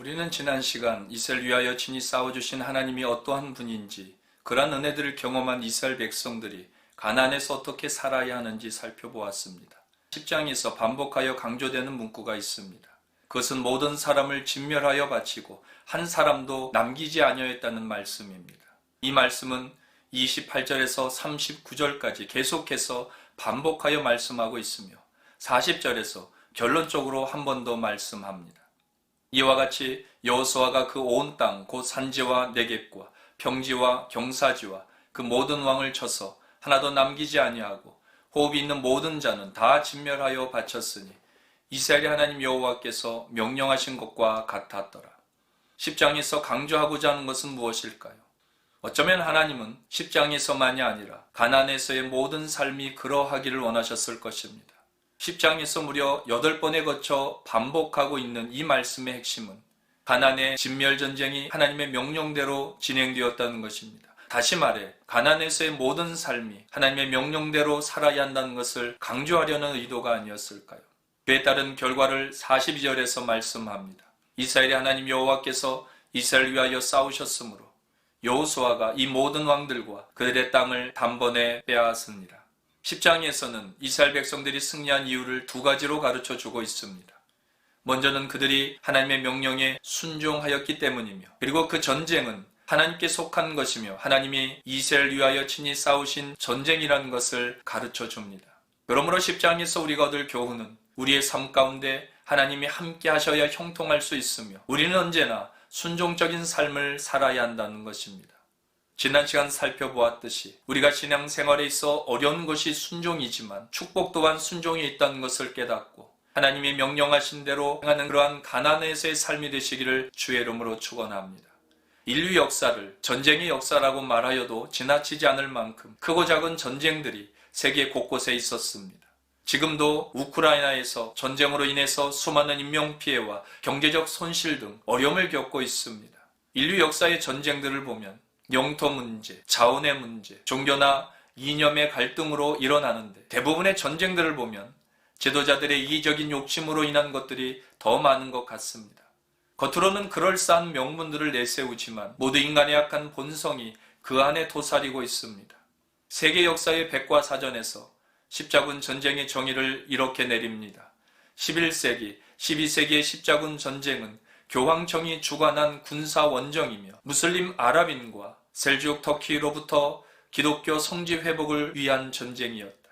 우리는 지난 시간 이스라엘 위하여 친히 싸워주신 하나님이 어떠한 분인지, 그러한 은혜들을 경험한 이스라엘 백성들이 가나안에서 어떻게 살아야 하는지 살펴보았습니다. 10장에서 반복하여 강조되는 문구가 있습니다. 그것은 모든 사람을 진멸하여 바치고 한 사람도 남기지 아니하였다는 말씀입니다. 이 말씀은 28절에서 39절까지 계속해서 반복하여 말씀하고 있으며 40절에서 결론적으로 한 번 더 말씀합니다. 이와 같이 여호수아가 그 온 땅 곧 산지와 네겝과 평지와 경사지와 그 모든 왕을 쳐서 하나도 남기지 아니하고 호흡이 있는 모든 자는 다 진멸하여 바쳤으니 이스라엘의 하나님 여호와께서 명령하신 것과 같았더라. 10장에서 강조하고자 하는 것은 무엇일까요? 어쩌면 하나님은 10장에서만이 아니라 가나안에서의 모든 삶이 그러하기를 원하셨을 것입니다. 10장에서 무려 8번에 거쳐 반복하고 있는 이 말씀의 핵심은 가나안의 진멸전쟁이 하나님의 명령대로 진행되었다는 것입니다. 다시 말해 가나안에서의 모든 삶이 하나님의 명령대로 살아야 한다는 것을 강조하려는 의도가 아니었을까요? 그에 따른 결과를 42절에서 말씀합니다. 이스라엘의 하나님 여호와께서 이스라엘을 위하여 싸우셨으므로 여호수아가 이 모든 왕들과 그들의 땅을 단번에 빼앗으니라. 10장에서는 이스라엘 백성들이 승리한 이유를 두 가지로 가르쳐 주고 있습니다. 먼저는 그들이 하나님의 명령에 순종하였기 때문이며, 그리고 그 전쟁은 하나님께 속한 것이며 하나님이 이스라엘을 위하여 친히 싸우신 전쟁이라는 것을 가르쳐 줍니다. 그러므로 10장에서 우리가 얻을 교훈은 우리의 삶 가운데 하나님이 함께 하셔야 형통할 수 있으며 우리는 언제나 순종적인 삶을 살아야 한다는 것입니다. 지난 시간 살펴보았듯이 우리가 신앙생활에 있어 어려운 것이 순종이지만 축복 또한 순종에 있다는 것을 깨닫고 하나님이 명령하신 대로 행하는 그러한 가나안에서의 삶이 되시기를 주의 이름으로 축원합니다. 인류 역사를 전쟁의 역사라고 말하여도 지나치지 않을 만큼 크고 작은 전쟁들이 세계 곳곳에 있었습니다. 지금도 우크라이나에서 전쟁으로 인해서 수많은 인명피해와 경제적 손실 등 어려움을 겪고 있습니다. 인류 역사의 전쟁들을 보면 영토 문제, 자원의 문제, 종교나 이념의 갈등으로 일어나는데 대부분의 전쟁들을 보면 지도자들의 이기적인 욕심으로 인한 것들이 더 많은 것 같습니다. 겉으로는 그럴싸한 명분들을 내세우지만 모두 인간의 약한 본성이 그 안에 도사리고 있습니다. 세계 역사의 백과사전에서 십자군 전쟁의 정의를 이렇게 내립니다. 11세기, 12세기의 십자군 전쟁은 교황청이 주관한 군사 원정이며 무슬림 아랍인과 셀juk 터키로부터 기독교 성지 회복을 위한 전쟁이었다.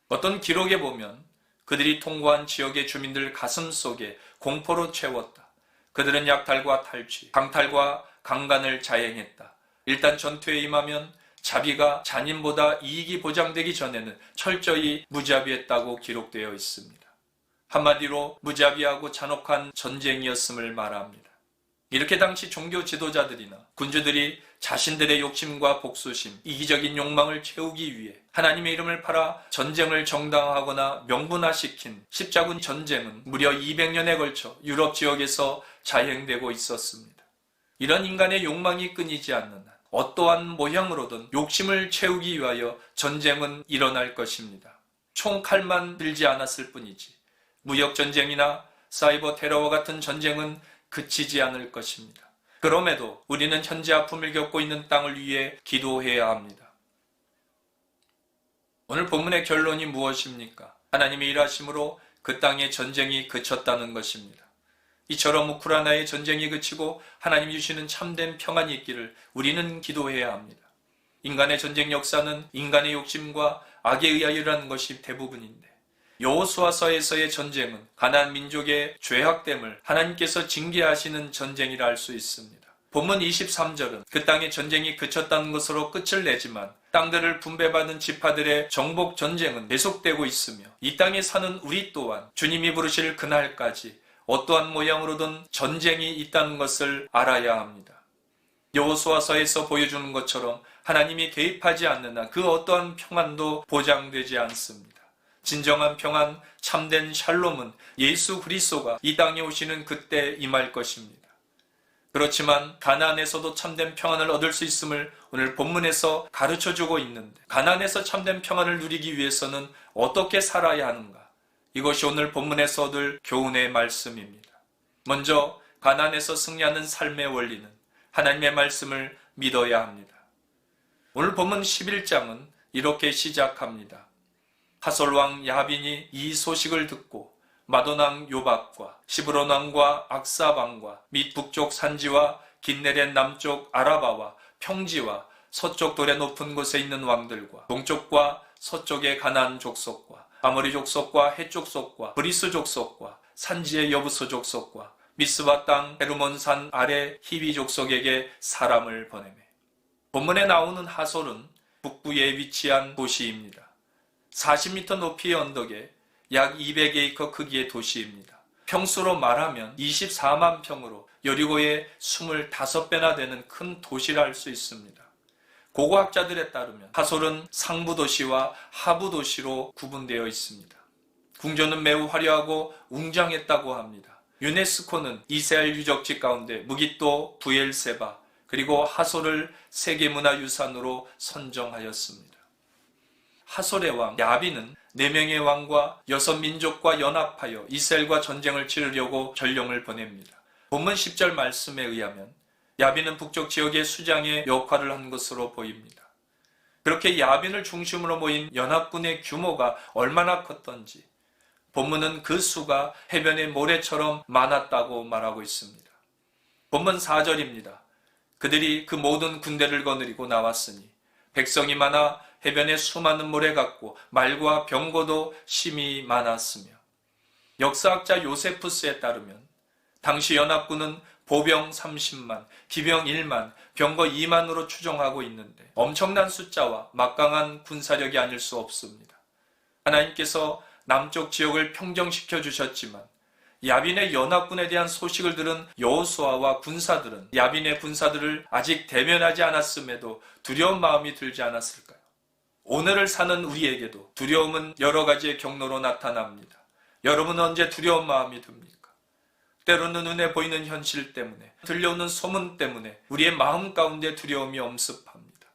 어떤 기록에 보면 그들이 통과한 지역의 주민들 가슴 속에 공포로 채웠다. 그들은 약탈과 탈취, 강탈과 강간을 자행했다. 일단 전투에 임하면 자비가 잔인보다 이익이 보장되기 전에는 철저히 무자비했다고 기록되어 있습니다. 한마디로 무자비하고 잔혹한 전쟁이었음을 말합니다. 이렇게 당시 종교 지도자들이나 군주들이 자신들의 욕심과 복수심, 이기적인 욕망을 채우기 위해 하나님의 이름을 팔아 전쟁을 정당화하거나 명분화시킨 십자군 전쟁은 무려 200년에 걸쳐 유럽 지역에서 자행되고 있었습니다. 이런 인간의 욕망이 끊이지 않는 한 어떠한 모양으로든 욕심을 채우기 위하여 전쟁은 일어날 것입니다. 총칼만 들지 않았을 뿐이지 무역전쟁이나 사이버 테러와 같은 전쟁은 그치지 않을 것입니다. 그럼에도 우리는 현재 아픔을 겪고 있는 땅을 위해 기도해야 합니다. 오늘 본문의 결론이 무엇입니까? 하나님의 일하심으로 그 땅의 전쟁이 그쳤다는 것입니다. 이처럼 우크라이나의 전쟁이 그치고 하나님 주시는 참된 평안이 있기를 우리는 기도해야 합니다. 인간의 전쟁 역사는 인간의 욕심과 악에 의하여 일어나는 것이 대부분인데 여호수아서에서의 전쟁은 가나안 민족의 죄악됨을 하나님께서 징계하시는 전쟁이라 할 수 있습니다. 본문 23절은 그 땅의 전쟁이 그쳤다는 것으로 끝을 내지만 땅들을 분배받은 지파들의 정복 전쟁은 계속되고 있으며 이 땅에 사는 우리 또한 주님이 부르실 그날까지 어떠한 모양으로든 전쟁이 있다는 것을 알아야 합니다. 여호수아서에서 보여주는 것처럼 하나님이 개입하지 않는 한 그 어떠한 평안도 보장되지 않습니다. 진정한 평안, 참된 샬롬은 예수 그리스도가 이 땅에 오시는 그때 임할 것입니다. 그렇지만 가나안에서도 참된 평안을 얻을 수 있음을 오늘 본문에서 가르쳐주고 있는데 가나안에서 참된 평안을 누리기 위해서는 어떻게 살아야 하는가? 이것이 오늘 본문에서 얻을 교훈의 말씀입니다. 먼저 가나안에서 승리하는 삶의 원리는 하나님의 말씀을 믿어야 합니다. 오늘 본문 11장은 이렇게 시작합니다. 하솔 왕 야빈이 이 소식을 듣고 마돈 왕 요박과 시브론 왕과 악사방과 및 북쪽 산지와 긴네렛 남쪽 아라바와 평지와 서쪽 돌의 높은 곳에 있는 왕들과 동쪽과 서쪽의 가나안 족속과 아모리 족속과 헷 족속과 브리스 족속과 산지의 여부스 족속과 미스바 땅 헤르몬 산 아래 히비 족속에게 사람을 보내매. 본문에 나오는 하솔은 북부에 위치한 도시입니다. 40m 높이의 언덕에 약 200에이커 크기의 도시입니다. 평수로 말하면 24만 평으로 여리고의 25배나 되는 큰 도시라 할 수 있습니다. 고고학자들에 따르면 하솔은 상부도시와 하부도시로 구분되어 있습니다. 궁전은 매우 화려하고 웅장했다고 합니다. 유네스코는 이스라엘 유적지 가운데 무깃도, 부엘세바, 그리고 하솔을 세계문화유산으로 선정하였습니다. 하솔의 왕 야빈은 4명의 왕과 6민족과 연합하여 이스라엘과 전쟁을 치르려고 전령을 보냅니다. 본문 10절 말씀에 의하면 야빈은 북쪽 지역의 수장의 역할을 한 것으로 보입니다. 그렇게 야빈을 중심으로 모인 연합군의 규모가 얼마나 컸던지 본문은 그 수가 해변의 모래처럼 많았다고 말하고 있습니다. 본문 4절입니다. 그들이 그 모든 군대를 거느리고 나왔으니 백성이 많아 해변에 수많은 모래 같고 말과 병거도 심히 많았으며. 역사학자 요세푸스에 따르면 당시 연합군은 보병 30만, 기병 1만, 병거 2만으로 추정하고 있는데 엄청난 숫자와 막강한 군사력이 아닐 수 없습니다. 하나님께서 남쪽 지역을 평정시켜 주셨지만 야빈의 연합군에 대한 소식을 들은 여호수아와 군사들은 야빈의 군사들을 아직 대면하지 않았음에도 두려운 마음이 들지 않았을까요? 오늘을 사는 우리에게도 두려움은 여러 가지의 경로로 나타납니다. 여러분은 언제 두려운 마음이 듭니까? 때로는 눈에 보이는 현실 때문에, 들려오는 소문 때문에 우리의 마음 가운데 두려움이 엄습합니다.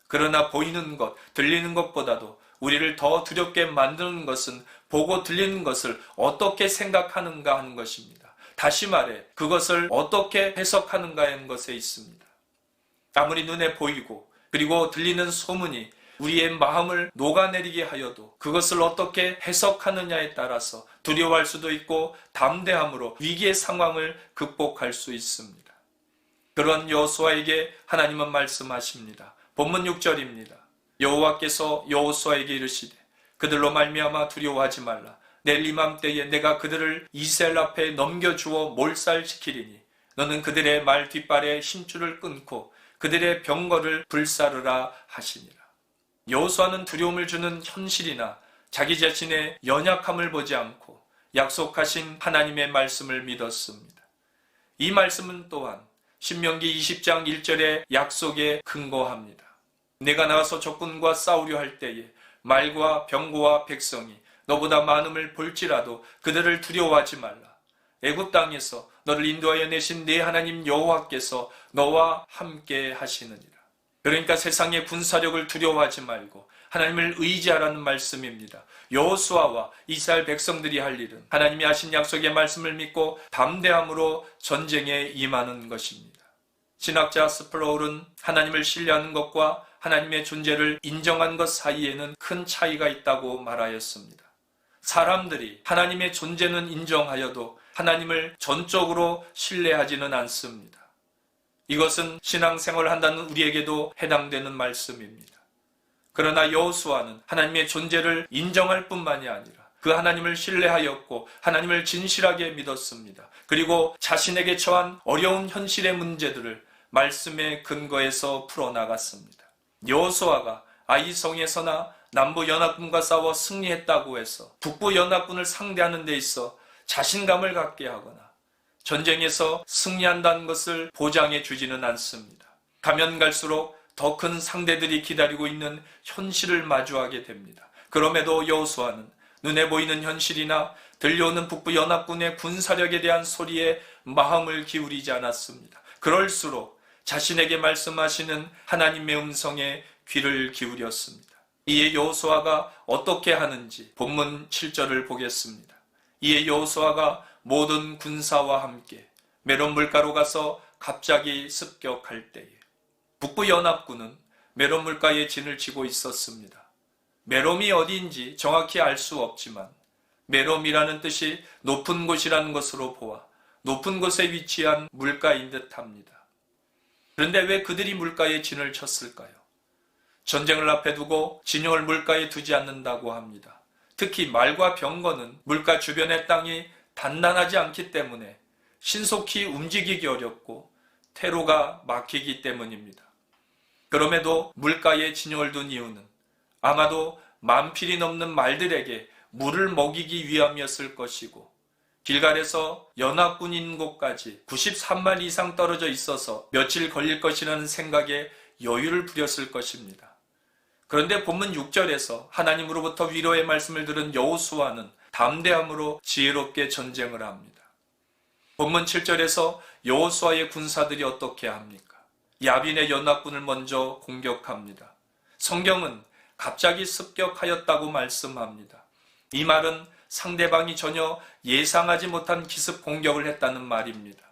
그러나 보이는 것, 들리는 것보다도 우리를 더 두렵게 만드는 것은 보고 들리는 것을 어떻게 생각하는가 하는 것입니다. 다시 말해 그것을 어떻게 해석하는가 하는 것에 있습니다. 아무리 눈에 보이고 그리고 들리는 소문이 우리의 마음을 녹아내리게 하여도 그것을 어떻게 해석하느냐에 따라서 두려워할 수도 있고 담대함으로 위기의 상황을 극복할 수 있습니다. 그런 여호수아에게 하나님은 말씀하십니다. 본문 6절입니다. 여호와께서 여호수아에게 이르시되 그들로 말미암아 두려워하지 말라. 내일 이맘때에 내가 그들을 이스라엘 앞에 넘겨주어 몰살시키리니 너는 그들의 말 뒷발에 힘줄을 끊고 그들의 병거를 불사르라 하시니라. 여호수아는 두려움을 주는 현실이나 자기 자신의 연약함을 보지 않고 약속하신 하나님의 말씀을 믿었습니다. 이 말씀은 또한 신명기 20장 1절의 약속에 근거합니다. 내가 나가서 적군과 싸우려 할 때에 말과 병거와 백성이 너보다 많음을 볼지라도 그들을 두려워하지 말라. 애굽 땅에서 너를 인도하여 내신 네 하나님 여호와께서 너와 함께 하시느니라. 그러니까 세상의 군사력을 두려워하지 말고 하나님을 의지하라는 말씀입니다. 여호수아와 이스라엘 백성들이 할 일은 하나님이 하신 약속의 말씀을 믿고 담대함으로 전쟁에 임하는 것입니다. 신학자 스프로울은 하나님을 신뢰하는 것과 하나님의 존재를 인정한 것 사이에는 큰 차이가 있다고 말하였습니다. 사람들이 하나님의 존재는 인정하여도 하나님을 전적으로 신뢰하지는 않습니다. 이것은 신앙생활을 한다는 우리에게도 해당되는 말씀입니다. 그러나 여호수아는 하나님의 존재를 인정할 뿐만이 아니라 그 하나님을 신뢰하였고 하나님을 진실하게 믿었습니다. 그리고 자신에게 처한 어려운 현실의 문제들을 말씀의 근거에서 풀어나갔습니다. 여호수아가 아이성에서나 남부 연합군과 싸워 승리했다고 해서 북부 연합군을 상대하는 데 있어 자신감을 갖게 하거나 전쟁에서 승리한다는 것을 보장해 주지는 않습니다. 가면 갈수록 더 큰 상대들이 기다리고 있는 현실을 마주하게 됩니다. 그럼에도 여호수아는 눈에 보이는 현실이나 들려오는 북부 연합군의 군사력에 대한 소리에 마음을 기울이지 않았습니다. 그럴수록 자신에게 말씀하시는 하나님의 음성에 귀를 기울였습니다. 이에 여호수아가 어떻게 하는지 본문 7절을 보겠습니다. 이에 여호수아가 모든 군사와 함께 메론 물가로 가서 갑자기 습격할 때에 북부 연합군은 메론 물가에 진을 치고 있었습니다. 메롬이 어디인지 정확히 알 수 없지만 메롬이라는 뜻이 높은 곳이라는 것으로 보아 높은 곳에 위치한 물가인 듯합니다. 그런데 왜 그들이 물가에 진을 쳤을까요? 전쟁을 앞에 두고 진영을 물가에 두지 않는다고 합니다. 특히 말과 병거는 물가 주변의 땅이 단단하지 않기 때문에 신속히 움직이기 어렵고 퇴로가 막히기 때문입니다. 그럼에도 물가에 진영을 둔 이유는 아마도 만필이 넘는 말들에게 물을 먹이기 위함이었을 것이고 길갈에서 연합군이 있는 곳까지 93마일 이상 떨어져 있어서 며칠 걸릴 것이라는 생각에 여유를 부렸을 것입니다. 그런데 본문 6절에서 하나님으로부터 위로의 말씀을 들은 여호수아는 담대함으로 지혜롭게 전쟁을 합니다. 본문 7절에서 여호수아의 군사들이 어떻게 합니까? 야빈의 연합군을 먼저 공격합니다. 성경은 갑자기 습격하였다고 말씀합니다. 이 말은 상대방이 전혀 예상하지 못한 기습 공격을 했다는 말입니다.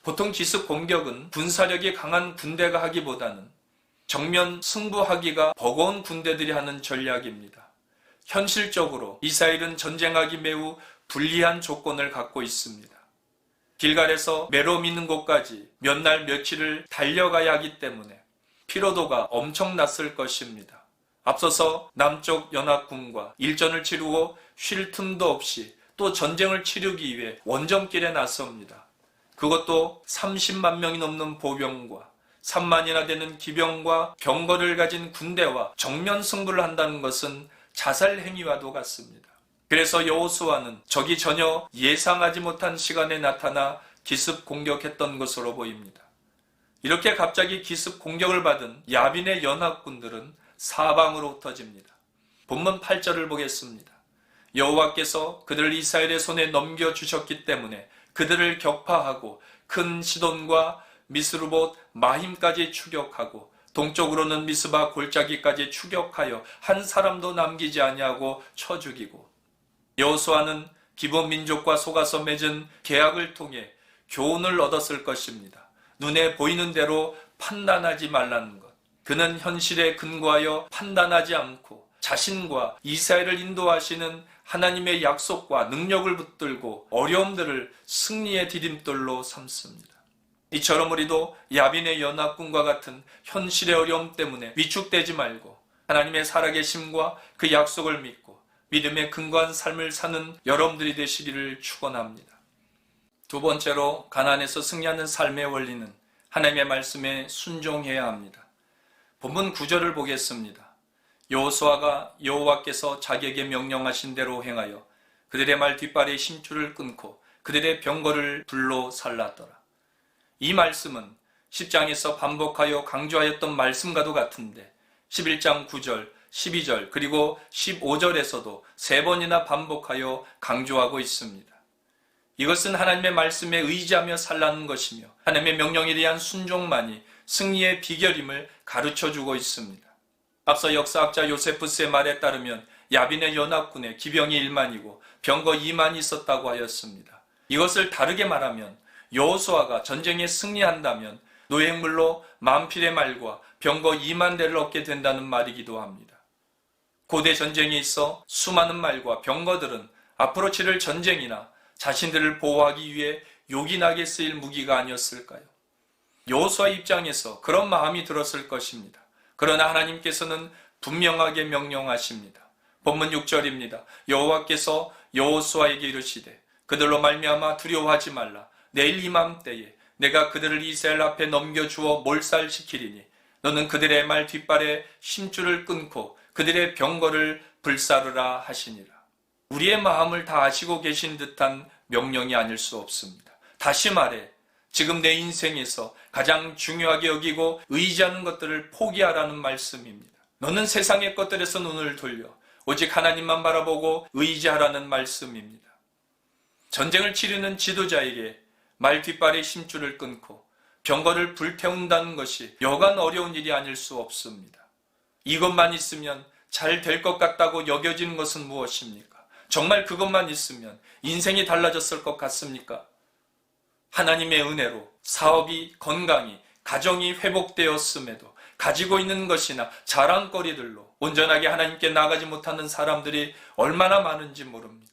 보통 기습 공격은 군사력이 강한 군대가 하기보다는 정면 승부하기가 버거운 군대들이 하는 전략입니다. 현실적으로 이스라엘은 전쟁하기 매우 불리한 조건을 갖고 있습니다. 길갈에서 메롬 있는 곳까지 몇 날 며칠을 달려가야 하기 때문에 피로도가 엄청났을 것입니다. 앞서서 남쪽 연합군과 일전을 치르고 쉴 틈도 없이 또 전쟁을 치르기 위해 원정길에 나섭니다. 그것도 30만 명이 넘는 보병과 3만이나 되는 기병과 병거를 가진 군대와 정면 승부를 한다는 것은 자살 행위와도 같습니다. 그래서 여호수아는 적이 전혀 예상하지 못한 시간에 나타나 기습 공격했던 것으로 보입니다. 이렇게 갑자기 기습 공격을 받은 야빈의 연합군들은 사방으로 흩어집니다. 본문 8절을 보겠습니다. 여호와께서 그들을 이스라엘의 손에 넘겨주셨기 때문에 그들을 격파하고 큰 시돈과 미스르봇 마힘까지 추격하고 동쪽으로는 미스바 골짜기까지 추격하여 한 사람도 남기지 아니하고 쳐 죽이고 여호수아는 기본 민족과 속아서 맺은 계약을 통해 교훈을 얻었을 것입니다. 눈에 보이는 대로 판단하지 말라는 것. 그는 현실에 근거하여 판단하지 않고 자신과 이스라엘을 인도하시는 하나님의 약속과 능력을 붙들고 어려움들을 승리의 디딤돌로 삼습니다. 이처럼 우리도 야빈의 연합군과 같은 현실의 어려움 때문에 위축되지 말고 하나님의 살아계심과 그 약속을 믿고 믿음에 근거한 삶을 사는 여러분들이 되시기를 축원합니다. 두 번째로 가나안에서 승리하는 삶의 원리는 하나님의 말씀에 순종해야 합니다. 본문 9절을 보겠습니다. 여호수아가 여호와께서 자기에게 명령하신 대로 행하여 그들의 말 뒷발의 심줄을 끊고 그들의 병거를 불로 살랐더라. 이 말씀은 10장에서 반복하여 강조하였던 말씀과도 같은데 11장 9절, 12절 그리고 15절에서도 3번이나 반복하여 강조하고 있습니다. 이것은 하나님의 말씀에 의지하며 살라는 것이며 하나님의 명령에 대한 순종만이 승리의 비결임을 가르쳐주고 있습니다. 앞서 역사학자 요세푸스의 말에 따르면 야빈의 연합군에 기병이 1만이고 병거 2만이 있었다고 하였습니다. 이것을 다르게 말하면 여호수아가 전쟁에 승리한다면 노획물로 만필의 말과 병거 2만 대를 얻게 된다는 말이기도 합니다. 고대 전쟁에 있어 수많은 말과 병거들은 앞으로 치를 전쟁이나 자신들을 보호하기 위해 요긴하게 쓰일 무기가 아니었을까요? 여호수아 입장에서 그런 마음이 들었을 것입니다. 그러나 하나님께서는 분명하게 명령하십니다. 본문 6절입니다. 여호와께서 여호수아에게 이르시되 그들로 말미암아 두려워하지 말라. 내일 이맘때에 내가 그들을 이스라엘 앞에 넘겨주어 몰살시키리니 너는 그들의 말 뒷발에 심줄을 끊고 그들의 병거를 불사르라 하시니라. 우리의 마음을 다 아시고 계신 듯한 명령이 아닐 수 없습니다. 다시 말해 지금 내 인생에서 가장 중요하게 여기고 의지하는 것들을 포기하라는 말씀입니다. 너는 세상의 것들에서 눈을 돌려 오직 하나님만 바라보고 의지하라는 말씀입니다. 전쟁을 치르는 지도자에게 말 뒷발의 심줄을 끊고 병거를 불태운다는 것이 여간 어려운 일이 아닐 수 없습니다. 이것만 있으면 잘 될 것 같다고 여겨지는 것은 무엇입니까? 정말 그것만 있으면 인생이 달라졌을 것 같습니까? 하나님의 은혜로 사업이, 건강이, 가정이 회복되었음에도 가지고 있는 것이나 자랑거리들로 온전하게 하나님께 나가지 못하는 사람들이 얼마나 많은지 모릅니다.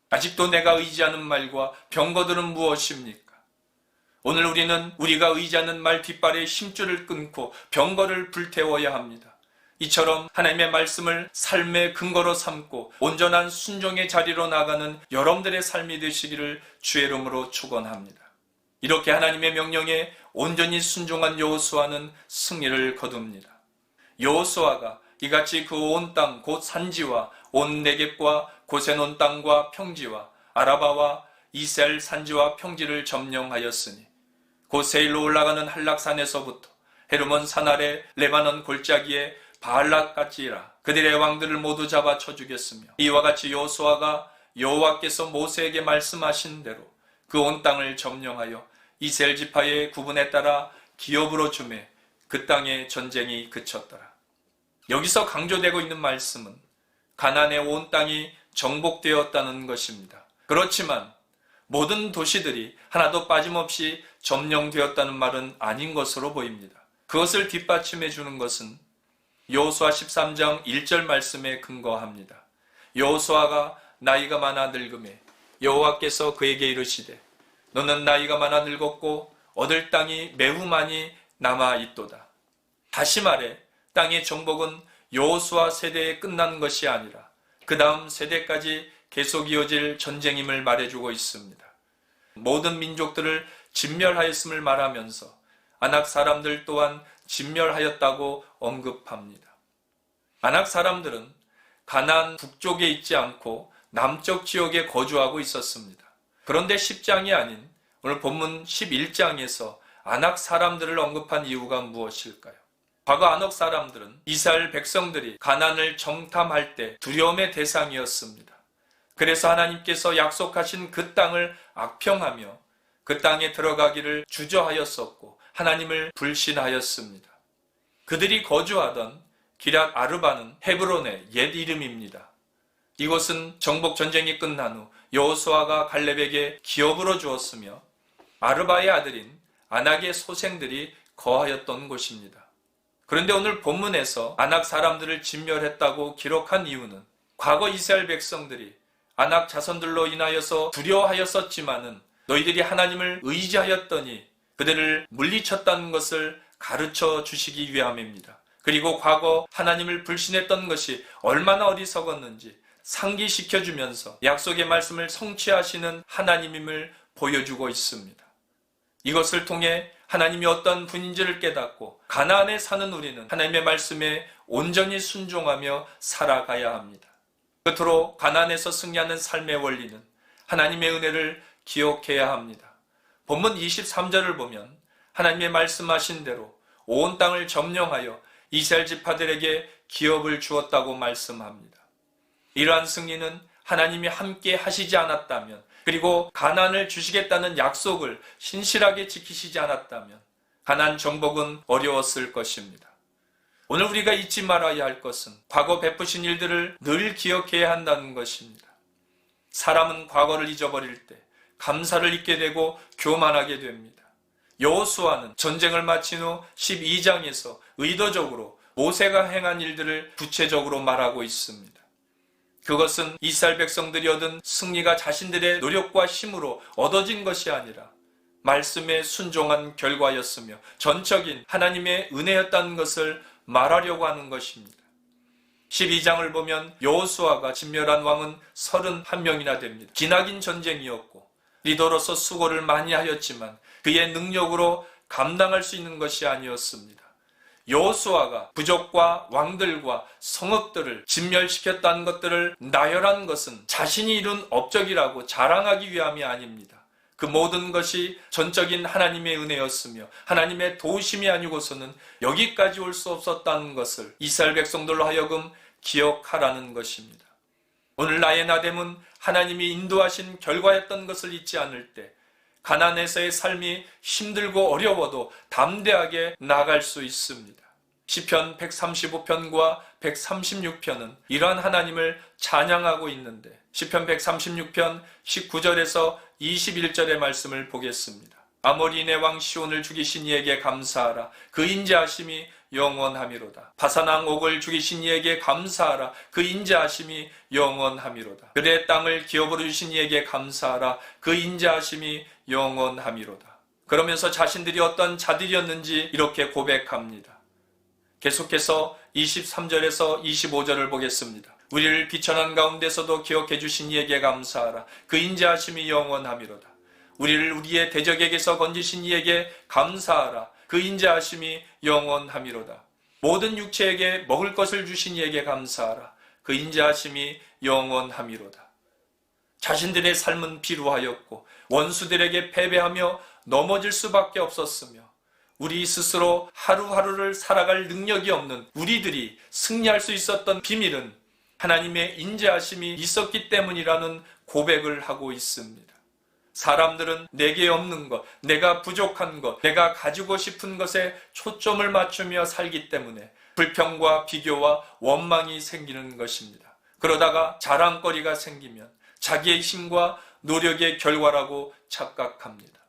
아직도 내가 의지하는 말과 병거들은 무엇입니까? 오늘 우리는 우리가 의지하는 말 뒷발에 힘줄을 끊고 병거를 불태워야 합니다. 이처럼 하나님의 말씀을 삶의 근거로 삼고 온전한 순종의 자리로 나가는 여러분들의 삶이 되시기를 주의 이름으로 축원합니다. 이렇게 하나님의 명령에 온전히 순종한 여호수아는 승리를 거둡니다. 여호수아가 이같이 그 온 땅 곧 산지와 온 네겝과 고센 땅과 평지와 아라바와 이스라엘 산지와 평지를 점령하였으니 곧 세일로 올라가는 한락산에서부터 헤르몬 산 아래 레바논 골짜기에 바알락까지라 그들의 왕들을 모두 잡아 쳐 죽였으며 이와 같이 여호수아가 여호와께서 모세에게 말씀하신 대로 그 온 땅을 점령하여 이스라엘 지파의 구분에 따라 기업으로 주매 그 땅의 전쟁이 그쳤더라. 여기서 강조되고 있는 말씀은 가나안의 온 땅이 정복되었다는 것입니다. 그렇지만 모든 도시들이 하나도 빠짐없이 점령되었다는 말은 아닌 것으로 보입니다. 그것을 뒷받침해 주는 것은 여호수아 13장 1절 말씀에 근거합니다. 여호수아가 나이가 많아 늙음에 여호와께서 그에게 이르시되 너는 나이가 많아 늙었고 얻을 땅이 매우 많이 남아 있도다. 다시 말해 땅의 정복은 여호수아 세대에 끝난 것이 아니라 그 다음 세대까지 계속 이어질 전쟁임을 말해주고 있습니다. 모든 민족들을 진멸하였음을 말하면서 아낙 사람들 또한 진멸하였다고 언급합니다. 아낙 사람들은 가나안 북쪽에 있지 않고 남쪽 지역에 거주하고 있었습니다. 그런데 10장이 아닌 오늘 본문 11장에서 아낙 사람들을 언급한 이유가 무엇일까요? 과거 아낙 사람들은 이스라엘 백성들이 가나안을 정탐할 때 두려움의 대상이었습니다. 그래서 하나님께서 약속하신 그 땅을 악평하며 그 땅에 들어가기를 주저하였었고 하나님을 불신하였습니다. 그들이 거주하던 기럇 아르바는 헤브론의 옛 이름입니다. 이곳은 정복 전쟁이 끝난 후 여호수아가 갈렙에게 기업으로 주었으며 아르바의 아들인 아낙의 소생들이 거하였던 곳입니다. 그런데 오늘 본문에서 아낙 사람들을 진멸했다고 기록한 이유는 과거 이스라엘 백성들이 아낙 자손들로 인하여서 두려워하였었지만은 너희들이 하나님을 의지하였더니 그들을 물리쳤다는 것을 가르쳐 주시기 위함입니다. 그리고 과거 하나님을 불신했던 것이 얼마나 어리석었는지 상기시켜주면서 약속의 말씀을 성취하시는 하나님임을 보여주고 있습니다. 이것을 통해 하나님이 어떤 분인지를 깨닫고 가나안에 사는 우리는 하나님의 말씀에 온전히 순종하며 살아가야 합니다. 끝으로 가나안에서 승리하는 삶의 원리는 하나님의 은혜를 기억해야 합니다. 본문 23절을 보면 하나님의 말씀하신 대로 온 땅을 점령하여 이스라엘 지파들에게 기업을 주었다고 말씀합니다. 이러한 승리는 하나님이 함께 하시지 않았다면 그리고 가나안을 주시겠다는 약속을 신실하게 지키시지 않았다면 가나안 정복은 어려웠을 것입니다. 오늘 우리가 잊지 말아야 할 것은 과거 베푸신 일들을 늘 기억해야 한다는 것입니다. 사람은 과거를 잊어버릴 때 감사를 잊게 되고 교만하게 됩니다. 여호수아는 전쟁을 마친 후 12장에서 의도적으로 모세가 행한 일들을 구체적으로 말하고 있습니다. 그것은 이스라엘 백성들이 얻은 승리가 자신들의 노력과 힘으로 얻어진 것이 아니라 말씀에 순종한 결과였으며 전적인 하나님의 은혜였다는 것을 말하려고 하는 것입니다. 12장을 보면 여호수아가 진멸한 왕은 31명이나 됩니다. 기나긴 전쟁이었고 리더로서 수고를 많이 하였지만 그의 능력으로 감당할 수 있는 것이 아니었습니다. 여호수아가 부족과 왕들과 성읍들을 진멸시켰다는 것들을 나열한 것은 자신이 이룬 업적이라고 자랑하기 위함이 아닙니다. 그 모든 것이 전적인 하나님의 은혜였으며 하나님의 도우심이 아니고서는 여기까지 올 수 없었다는 것을 이스라엘 백성들로 하여금 기억하라는 것입니다. 오늘 나의 나됨은 하나님이 인도하신 결과였던 것을 잊지 않을 때 가나안에서의 삶이 힘들고 어려워도 담대하게 나아갈 수 있습니다. 시편 135편과 136편은 이러한 하나님을 찬양하고 있는데 시편 136편 19절에서 21절의 말씀을 보겠습니다. 아모리네 왕 시온을 죽이신 이에게 감사하라. 그 인자하심이 영원함이로다. 바산왕 옥을 죽이신 이에게 감사하라. 그 인자하심이 영원함이로다. 그의 땅을 기업으로 주신 이에게 감사하라. 그 인자하심이 영원함이로다. 그러면서 자신들이 어떤 자들이었는지 이렇게 고백합니다. 계속해서 23절에서 25절을 보겠습니다. 우리를 비천한 가운데서도 기억해 주신 이에게 감사하라. 그 인자하심이 영원함이로다. 우리를 우리의 대적에게서 건지신 이에게 감사하라. 그 인자하심이 영원함이로다. 모든 육체에게 먹을 것을 주신 이에게 감사하라. 그 인자하심이 영원함이로다. 자신들의 삶은 비루하였고 원수들에게 패배하며 넘어질 수밖에 없었으며 우리 스스로 하루하루를 살아갈 능력이 없는 우리들이 승리할 수 있었던 비밀은 하나님의 인자하심이 있었기 때문이라는 고백을 하고 있습니다. 사람들은 내게 없는 것, 내가 부족한 것, 내가 가지고 싶은 것에 초점을 맞추며 살기 때문에 불평과 비교와 원망이 생기는 것입니다. 그러다가 자랑거리가 생기면 자기의 힘과 노력의 결과라고 착각합니다.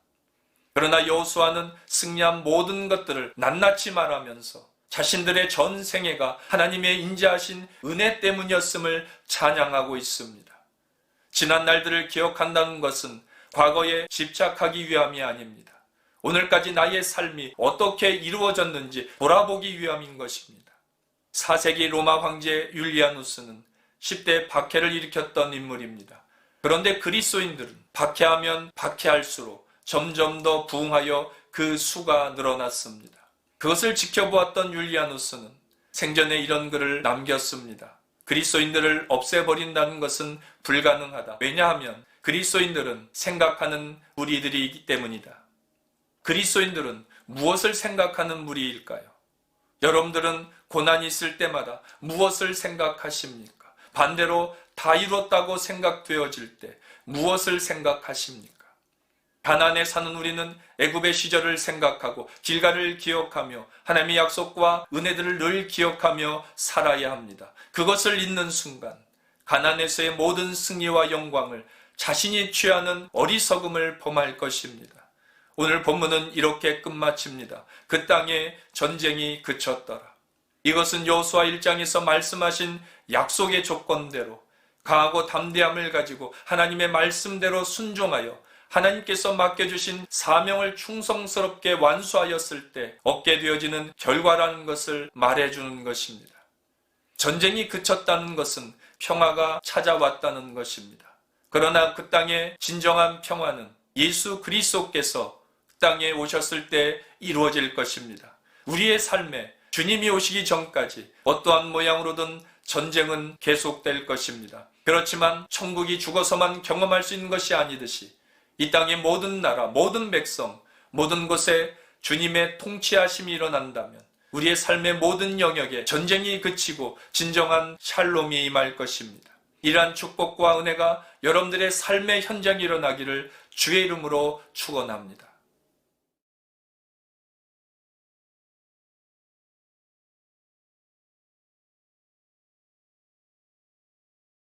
그러나 여호수아는 승리한 모든 것들을 낱낱이 말하면서 자신들의 전 생애가 하나님의 인자하신 은혜 때문이었음을 찬양하고 있습니다. 지난 날들을 기억한다는 것은 과거에 집착하기 위함이 아닙니다. 오늘까지 나의 삶이 어떻게 이루어졌는지 돌아보기 위함인 것입니다. 4세기 로마 황제 율리아누스는 10대 박해를 일으켰던 인물입니다. 그런데 그리스도인들은 박해하면 박해할수록 점점 더 부흥하여 그 수가 늘어났습니다. 그것을 지켜보았던 율리아누스는 생전에 이런 글을 남겼습니다. 그리스도인들을 없애버린다는 것은 불가능하다. 왜냐하면 그리스도인들은 생각하는 무리들이기 때문이다. 그리스도인들은 무엇을 생각하는 무리일까요? 여러분들은 고난이 있을 때마다 무엇을 생각하십니까? 반대로 다 이뤘다고 생각되어질 때 무엇을 생각하십니까? 가나안에 사는 우리는 애굽의 시절을 생각하고 길가를 기억하며 하나님의 약속과 은혜들을 늘 기억하며 살아야 합니다. 그것을 잊는 순간 가나안에서의 모든 승리와 영광을 자신이 취하는 어리석음을 범할 것입니다. 오늘 본문은 이렇게 끝마칩니다. 그 땅에 전쟁이 그쳤더라. 이것은 여호수아 1장에서 말씀하신 약속의 조건대로 강하고 담대함을 가지고 하나님의 말씀대로 순종하여 하나님께서 맡겨주신 사명을 충성스럽게 완수하였을 때 얻게 되어지는 결과라는 것을 말해주는 것입니다. 전쟁이 그쳤다는 것은 평화가 찾아왔다는 것입니다. 그러나 그 땅의 진정한 평화는 예수 그리스도께서 땅에 오셨을 때 이루어질 것입니다. 우리의 삶에 주님이 오시기 전까지 어떠한 모양으로든 전쟁은 계속될 것입니다. 그렇지만 천국이 죽어서만 경험할 수 있는 것이 아니듯이 이 땅의 모든 나라, 모든 백성, 모든 곳에 주님의 통치하심이 일어난다면 우리의 삶의 모든 영역에 전쟁이 그치고 진정한 샬롬이 임할 것입니다. 이러한 축복과 은혜가 여러분들의 삶의 현장에 일어나기를 주의 이름으로 축원합니다.